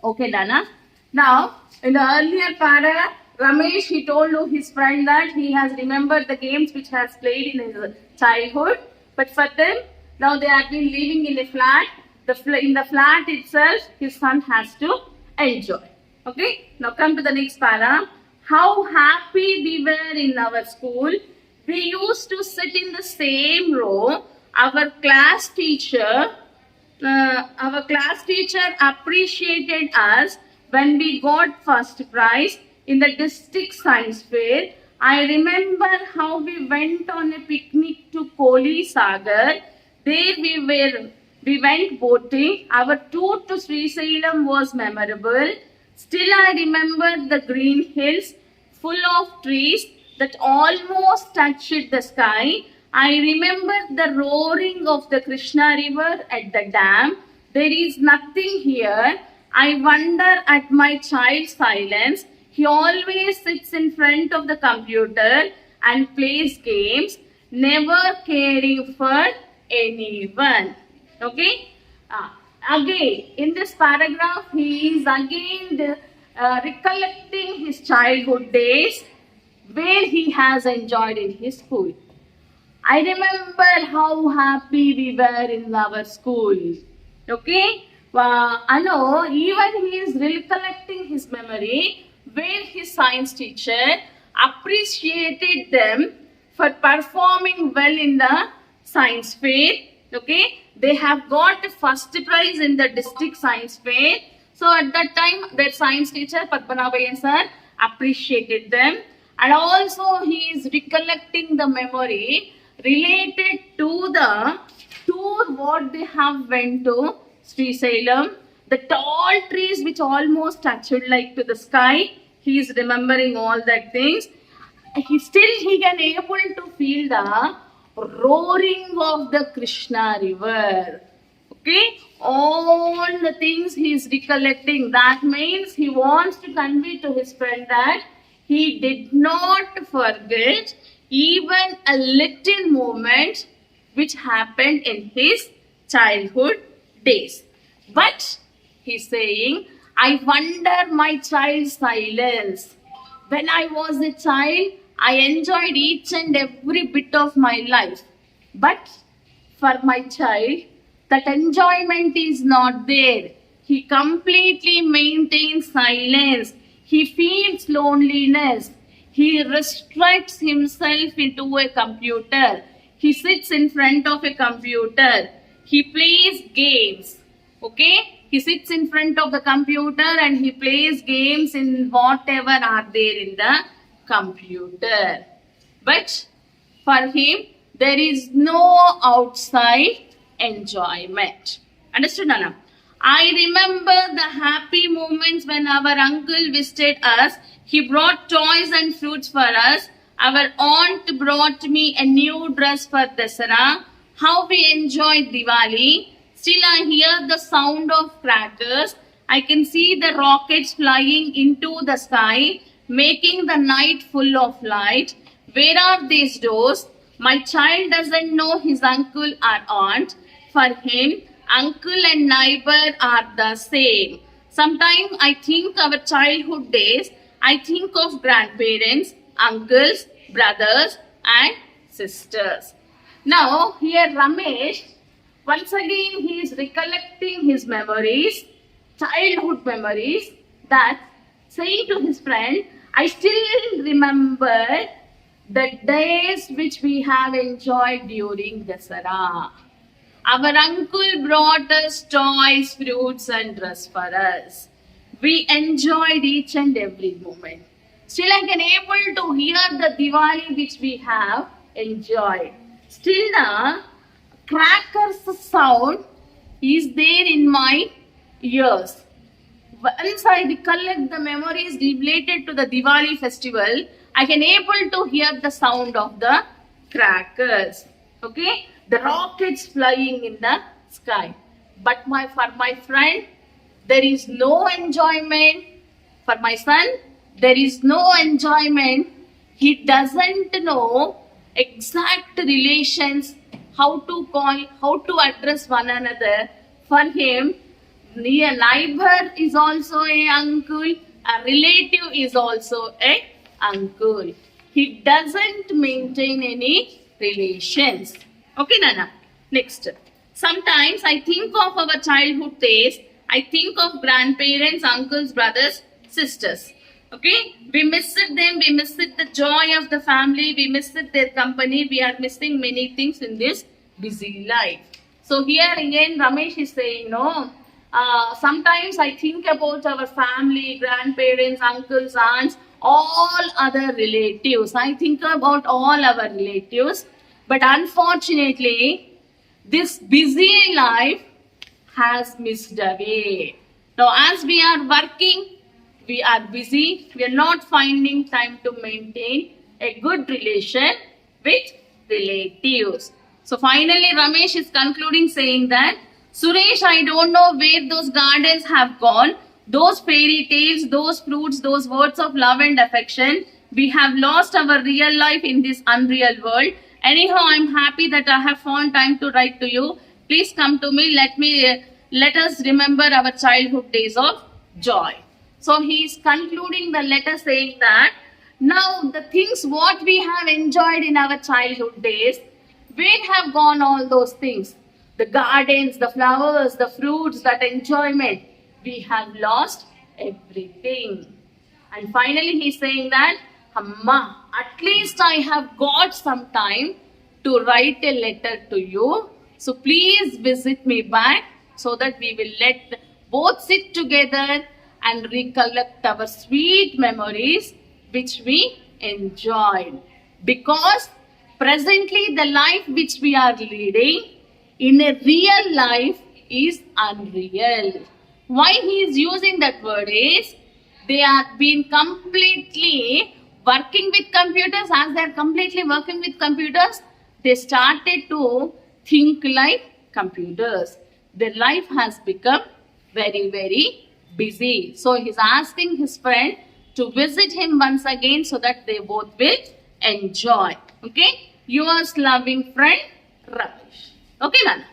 Okay, Dana. Now, in the earlier para, Ramesh, he told to his friend that he has remembered the games which has played in his childhood. But for them, now they have been living in a flat. In the flat itself, his son has to enjoy. Okay. Now come to the next para. How happy we were in our school. We used to sit in the same row. Our class teacher appreciated us when we got first prize in the district science fair. I remember how we went on a picnic to Koli Sagar. There we went boating. Our tour to Sri Salem was memorable. Still I remember the green hills full of trees that almost touched the sky. I remember the roaring of the Krishna river at the dam. There is nothing here. I wonder at my child's silence. He always sits in front of the computer and plays games, never caring for anyone. Okay? Again, in this paragraph, he is again recollecting his childhood days where he has enjoyed in his school. I remember how happy we were in our school. Okay? Even he is recollecting his memory where his science teacher appreciated them for performing well in the science fair. Okay? They have got first prize in the district science fair. So at that time, their science teacher, Padmanabhayan sir, appreciated them. And also he is recollecting the memory related to the tour what they have went to Sri Salem. The tall trees which almost touched like to the sky. He is remembering all that things. He can able to feel the roaring of the Krishna river. Okay, all the things he is recollecting. That means he wants to convey to his friend that he did not forget even a little moment which happened in his childhood days. But he's saying, I wonder my child's silence. When I was a child, I enjoyed each and every bit of my life. But for my child, that enjoyment is not there. He completely maintains silence. He feels loneliness. He restricts himself into a computer. He sits in front of a computer. He plays games. Okay? He sits in front of the computer and he plays games in whatever are there in the computer. But for him, there is no outside enjoyment. Understood, Nana? I remember the happy moments when our uncle visited us. He brought toys and fruits for us. Our aunt brought me a new dress for Dasara. How we enjoyed Diwali. Still I hear the sound of crackers. I can see the rockets flying into the sky, making the night full of light. Where are these doors? My child doesn't know his uncle or aunt. For him, uncle and neighbor are the same. Sometimes I think our childhood days, I think of grandparents, uncles, brothers and sisters. Now here Ramesh, once again he is recollecting his memories, childhood memories, that saying to his friend, I still remember the days which we have enjoyed during Dasara. Our uncle brought us toys, fruits and dress for us. We enjoyed each and every moment. Still I can able to hear the Diwali which we have enjoyed. Still the crackers sound is there in my ears. Once I recollect the memories related to the Diwali festival, I can able to hear the sound of the crackers. Okay? The rockets flying in the sky. But for my friend, there is no enjoyment. For my son, there is no enjoyment. He doesn't know exact relations, how to call, how to address one another. For him, near neighbor is also a uncle, a relative is also a uncle. He doesn't maintain any relations. Okay, Nana. Next. Sometimes I think of our childhood days. I think of grandparents, uncles, brothers, sisters. Okay, we miss it them. We miss it the joy of the family. We miss it their company. We are missing many things in this busy life. So here again, Ramesh is saying, no. Sometimes I think about our family, grandparents, uncles, aunts, all other relatives. I think about all our relatives. But unfortunately, this busy life has missed away. Now, as we are working, we are busy. We are not finding time to maintain a good relation with relatives. So finally, Ramesh is concluding saying that, Suresh, I don't know where those gardens have gone. Those fairy tales, those fruits, those words of love and affection. We have lost our real life in this unreal world. Anyhow, I'm happy that I have found time to write to you. Please come to me. Let us remember our childhood days of joy. So he is concluding the letter saying that now the things what we have enjoyed in our childhood days, where have gone all those things? The gardens, the flowers, the fruits, that enjoyment. We have lost everything. And finally he is saying that, Amma, at least I have got some time to write a letter to you. So please visit me back so that we will let both sit together and recollect our sweet memories which we enjoyed. Because presently the life which we are leading in a real life is unreal. Why he is using that word is, they have been completely working with computers. As they are completely working with computers, they started to think like computers. Their life has become very, very busy. So he's asking his friend to visit him once again so that they both will enjoy. Okay? Yours loving friend, Ramesh. Okay, Nana?